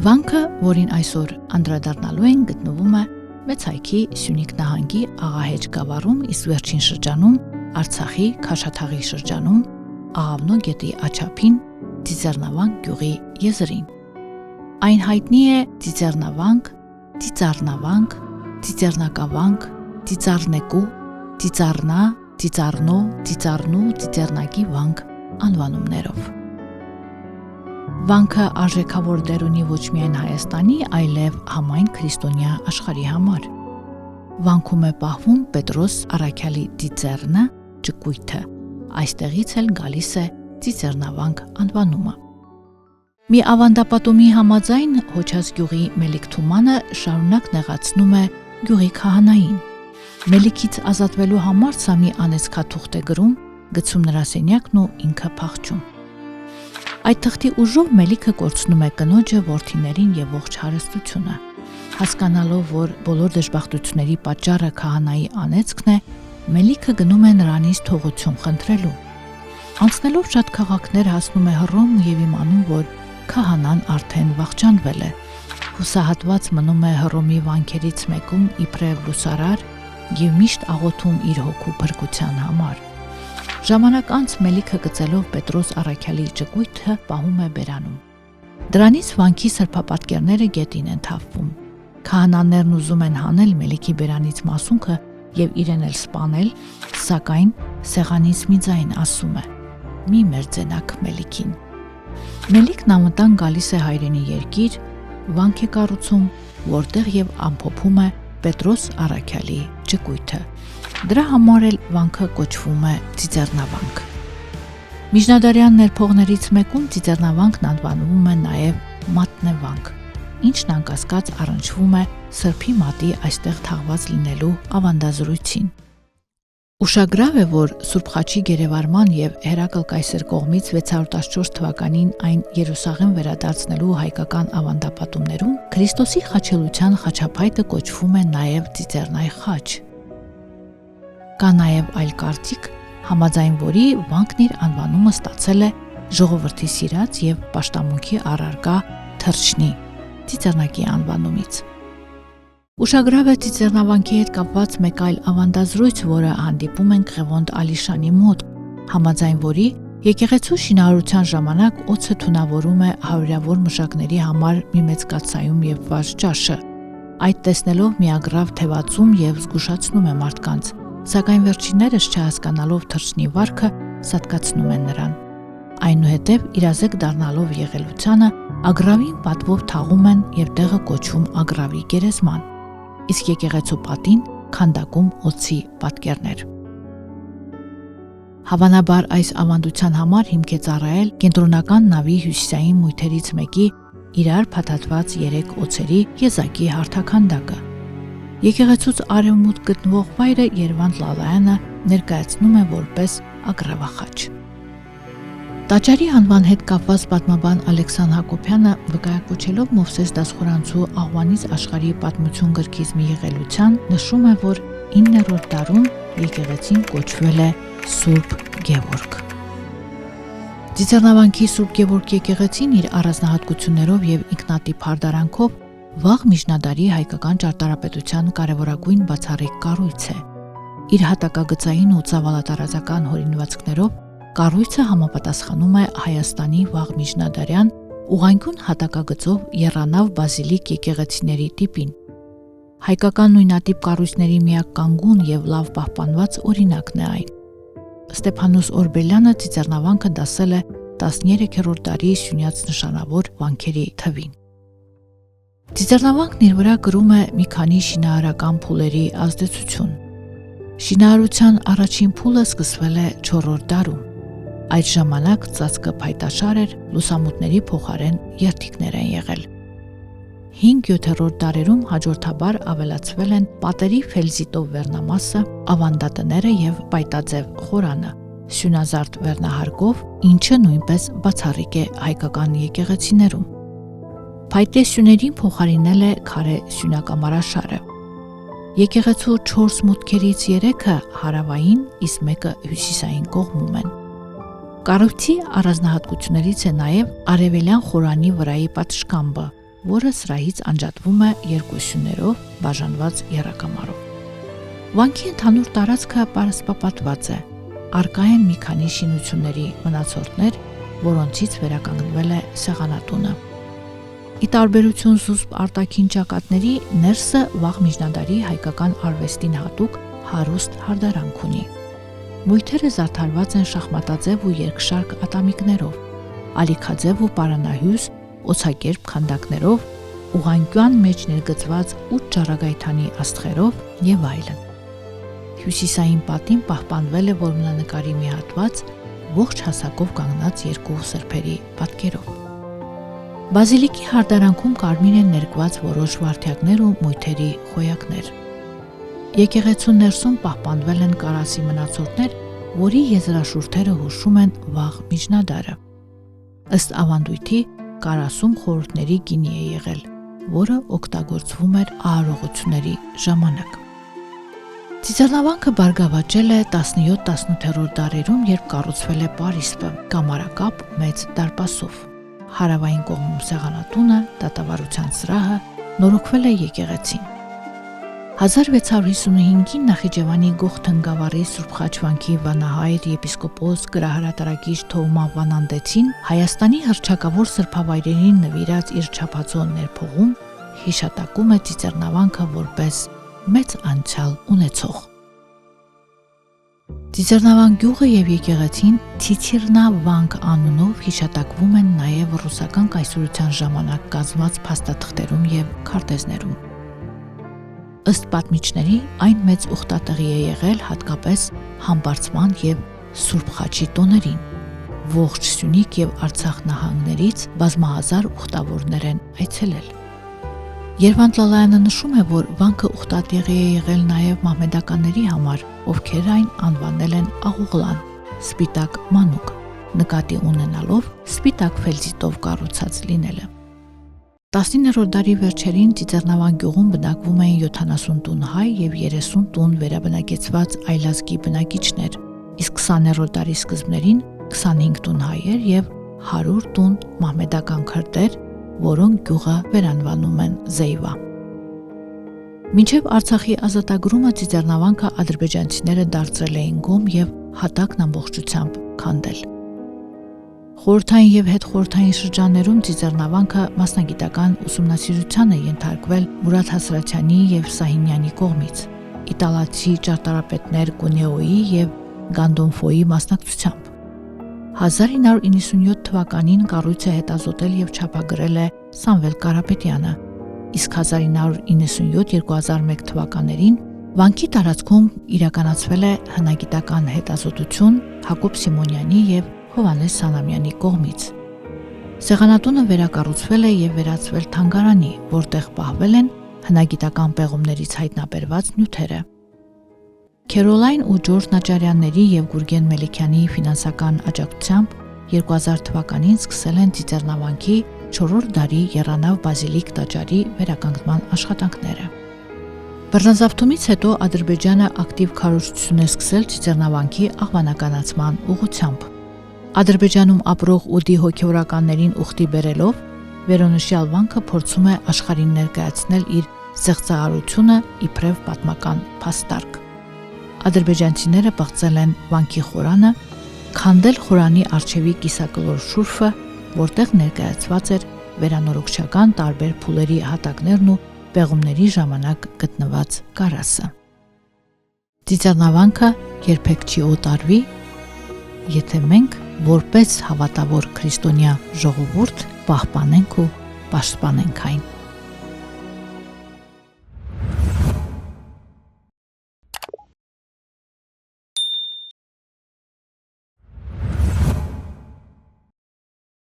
Վանքը, որին այսօր անդրադառնալու են, գտնվում է Մեծ Հայքի Սյունիք նահանգի Աղահեջ գավառում, իսկ վերջին շրջանում Արցախի Քաշաթաղի շրջանում Աղավնո գետի աջափին Ծիծեռնավանք գյուղի եզրին։ Այն հայտնի է Ծիծեռնավանք, Ծիծառնավանք, Ծիծեռնակավանք, Ծիծառնեկու, Ծիծառնա, Ծիծառնո, Ծիծառնու, Ծիծեռնակի վանք անվանումներով։ Վանքը արժեքավոր դեր ունի ոչ միայն Հայաստանի, այլև համայն քրիստոնյա աշխարհի համար։ Վանքում է պահվում Պետրոս Առաքյալի ծիծեռնը, ճկույթը։ Այստեղից էլ գալիս է Ծիծեռնավանք անվանումը։ Մի ավանդապատումի համաձայն Հոչած գյուղի Մելիք Թումանը շարունակ նեղացնում է գյուղի քահանային։ Մելիքից ազատվելու համար սա մի անեծքաթուղթ է գրում, գցում նրա սենյակն ու ինքը փախչում։ Այդ թղթի ուժով Մելիքը կորցնում է կնոջը, որդիներին եւ ողջ հարստությունը։ Հասկանալով, որ բոլոր դժբախտությունների պատճառը քահանայի անեծքն է, Մելիքը գնում է նրանից թողություն խնդրելու։ Անցնելով շատ քաղաքներ հասնում է Հռոմ եւ իմանում, որ քահանան արդեն վախճանվել է։ Հուսահատված մնում է Հռոմի վանքերից մեկում իբրև լուսարար եւ միշտ աղոթում իր հոգու փրկության համար։ Ժամանակ անց Մելիքը գծելով Պետրոս Առաքյալի ճկույթը պահում է բերանում։ Դրանից վանքի սրբապատկերները գետին են թափվում։ Քահանաներն ուզում են հանել Մելիքի բերանից մասունքը եւ իրեն էլ սպանել, սակայն սեղանից մի ձայն ասում է. «Մի մերձենաք Մելիքին»։ Մելիքն անվտանգ գալիս է հայրենի երկիր, վանք է կառուցում, որտեղ եւ ամփոփում է Պետրոս Առաքյալի ճկույթը։ Դրա համար էլ վանքը կոչվում է Ծիծեռնավանք։ Միջնադարյան ներփողներից մեկում Ծիծեռնավանքն անվանվում է նաև Մատնևանք, ինչն անկասկած առնչվում է սրբի մատի այստեղ թաղված լինելու ավանդազրույցին։ Ուշագրավ է, որ Սուրբ Խաչի գերեվարման եւ Հերակլ կայսեր կողմից 614 թվականին այն Երուսաղեմ վերադարձնելու հայկական ավանդապատումներում Քրիստոսի խաչելության խաչափայտը կոչվում է նաև Ծիծեռնայ խաչ։ Կա նաև այլ կարծիք, համաձայն որի վանքն իր անվանումը ստացել է ժողովրդի սիրած եւ պաշտամունքի առարկա թռչնի Ծիծեռնակի անվանումից։ Ուշագրավ է Ծիծեռնավանքի հետ կապված մեկ այլ ավանդազրույց, որը հանդիպում ենք Ղևոնդ Ալիշանի մոտ, համաձայն որի եկեղեցու շինարարության ժամանակ օձը թունավորում է հարյուրավոր մշակների համար մի մեծ կաթսայում եւ վառ ճաշը։ Այդ տեսնելով միագրավ թևածում եւ զգուշացնում է մարդկանց, սակայն վերջիններս չհասկանալով թռչնի վարքը սատկացնում են նրան։ Այնուհետև իրազեկ դառնալով եղելությանը ագրավին պատվով թաղում են եւ տեղը կոչում Ագրավի գերեզման, իսկ եկեղեցու պատին քանդակում օձի պատկերներ։ Հավանաբար այս ավանդության համար հիմք է ծառայել կենտրոնական նավի հյուսիսային մույթերից մեկի իրար փաթաթված 3 օձերի եզակի հարթաքանդակը։ Եկեղեցուց արևմուտք գտնվող վայրը Երվանդ Լալայանը ներկայացնում է որպես ագրավախաչ։ Տաճարի անվան հետ կապված պատմաբան Ալեքսան Հակոբյանը վկայակոչելով Մովսես Դասխորանցու Աղվանից աշխարհի պատմություն գրքից մի եղելության նշում է, որ 9-րդ դարում եկեղեցին կոչվել է Սուրբ Գևորգ։ Ծիծեռնավանքի Սուրբ Գևորգ եկեղեցին իր առանձնահատկություններով եւ ինքնատիպ հարդարանքով վաղ միջնադարի հայկական ճարտարապետության կարևորագույն բացառիկ կառույց է։ Իր հատակագծային ու ծավալատարածական հորինվածքներով կառույցը համապատասխանում է Հայաստանի վաղ միջնադարյան ուղղանկյուն հատակագծով եռանավ բազիլիկ եկեղեցիների տիպին։ Հայկական նույնատիպ կառույցների միակ կանգուն եւ լավ պահպանված օրինակն է այն։ Ստեփանոս Օրբելյանը Ծիծեռնավանքը դասել է 13-րդ դարի սյունյաց նշանավոր վանքերի թվին։ Ծիծեռնավանքն իր վրա կրում է մի քանի շինարարական փուլերի ազդեցություն։ Շինարարության առաջին փուլը սկսվել է 4-րդ դարում։ Այդ ժամանակ ծածկը փայտաշար էր, լուսամուտների փոխարեն երթիկներ են եղել։ 5-7-րդ դարերում հաջորդաբար ավելացվել են պատերի ֆելզիտով վերնամասը, ավանդատները եւ պայտաձև խորանը, սյունազարդ վերնահարկով, ինչը նույնպես բացառիկ է հայկական եկեղեցիներում։ Փայտե սյուներին փոխարինել է քարե սյունակամարաշարը։ Եկեղեցու 4 մուտքերից 3-ը հարավային, իսկ մեկը հյուսիսային կողմում են։ Կառույցի առանձնահատկություններից է նաև արևելյան խորանի վրայի պատշգամբը, որը սրահից անջատվում է երկուսյուններով բաժանված եռակամարով։ Վանքի ընդհանուր տարածքը պարսպապատված է, առկա են մի քանի շինությունների մնացորդներ, որոնցից վերականգնվել է սեղանատունը։ Ի տարբերություն զուսպ արտաքին ճակատների, ներսը վաղ միջնադարի հայկական արվեստին հատուկ հարուստ հարդարանք ունի։ Մույթերը զարդարված են շախմատաձև ու երկշարք ատամիկներով, ալիքաձև ու պարանահյուս օձակերպ քանդակներով, ուղղանկյուն մեջ ներգծված 8 ճառագայթանի աստղերով եւ այլն։ Հյուսիսային պատին պահպանվել է որմնանկարի մի հատված ողջ հասակով կանգնած երկու սրբերի պատկերով։ Բազիլիկի հարդարանքում կարմիր են ներկված որոշ վարդյակներ ու մույթերի խոյակներ։ Եկեղեցու ներսում պահպանվել են կարասի մնացորդներ, որի եզրաշուրթերը հուշում են վաղ միջնադարը։ Ըստ ավանդույթի, կարասում խորհուրդների գինի է եղել, որը օգտագործվում էր արարողությունների ժամանակ։ Ծիծեռնավանքը բարգավաճել է 17-18-րդ դարերում, երբ կառուցվել է պարիսպը, կամարակապ մեծ դարպասով։ Հարավային կողմում սեղանատունը, դատավարության սրահը, նորոգվել է եկեղեցին։ 1655-ին Նախիջևանի Գողթն գավառի Սուրբ Խաչվանքի վանահայր եպիսկոպոս գրահրատարակիչ Թովմա Վանանդեցին Հայաստանի հռչակավոր սրբավայրերին նվիրած իր չափածո ներփողում հիշատակում է Ծիծեռնավանքը որպես մեծ անցյալ ունեցող։ Ծիծեռնավան գյուղը եւ եկեղեցին Ցիցիռնավանք անունով հիշատակվում են նաեւ ռուսական կայսրության ժամանակ կազմված փաստաթղթերում եւ քարտեզներում։ Ըստ պատմիչների, այն մեծ ուխտատեղի է եղել հատկապես Համբարձման եւ Սուրբ Խաչի տոներին։ Ողջ Սյունիք եւ Արցախ նահանգներից բազմահազար ուխտավորներ են այցելել։ Երվանդ Լալայանը նշում է, որ վանքը ուխտատեղի է եղել նաեւ մահմեդականների համար, ովքեր այն անվանել են Աղուղլան, սպիտակ մանուկ, նկատի ունենալով սպիտակ ֆելձիտով կառուցած լինելը։ 19-րդ դարի վերջերին Ծիծեռնավան գյուղում բնակվում էին 70 տուն հայ եւ 30 տուն վերաբնակեցված այլազգի բնակիչներ, իսկ 20-րդ դարի սկզբներին 25 տուն հայեր եւ 100 տուն մահմեդական քրդեր, որոնք գյուղը վերանվանում են Զեյվա։ Մինչև Արցախի ազատագրումը Ծիծեռնավանքը ադրբեջանցիները դարձրել էին գոմ եւ հատակն ամբողջությամբ քանդել։ Խորհրդային եւ հետխորհրդային շրջաններում Ծիծեռնավանքը մասնագիտական ուսումնասիրության է ենթարկվել Մուրադ Հասրաթյանի եւ Սահինյանի կողմից, իտալացի ճարտարապետներ Կունեոյի եւ Գանդոնֆոյի մասնակցությամբ։ 1997 թվականին կառույցը հետազոտել եւ չափագրել է Սամվել Կարապետյանը, իսկ 1997-2001 թվականներին վանքի տարածքում իրականացվել է հնագիտական հետազոտություն Հակոբ Սիմոնյանի եւ Հովանես Սանամյանի կողմից։ Սեղանատունը վերակառուցվել է եւ վերածվել թանգարանի, որտեղ պահվել են հնագիտական պեղումներից հայտնաբերված նյութերը։ Քերոլայն ու Ջորջ Նաճարյանների եւ Գուրգեն Մելիքյանի ֆինանսական աջակցությամբ 2000 թվականին սկսել են Ծիծեռնավանքի 4-րդ դարի եռանավ բազիլիկ տաճարի վերականգնման աշխատանքները։ Բռնազավթումից հետո Ադրբեջանը ակտիվ քարոզություն է սկսել Ծիծեռնավանքի աղբանականացման ուղղությամբ։ Ադրբեջանում ապրող ուդի հոգևորականներին ուխտի բերելով, վերոնշյալ վանքը փորձում է աշխարհին ներկայացնել իր ստեղծարարությունը իբրև պատմական փաստարկ։ Ադրբեջանցիները բացել են վանքի խորանը, քանդել խորանի առջևի կիսակլոր շուրֆը, որտեղ ներկայացված էր վերանորոգչական տարբեր փուլերի հատակներն ու պեղումների ժամանակ գտնված կարասը։ Ծիծեռնավանքը երբեք չի օտարվի, եթե մենք որպես հավատավոր քրիստոնյա ժողովուրդ պահպանենք ու պաշտպանենք այն։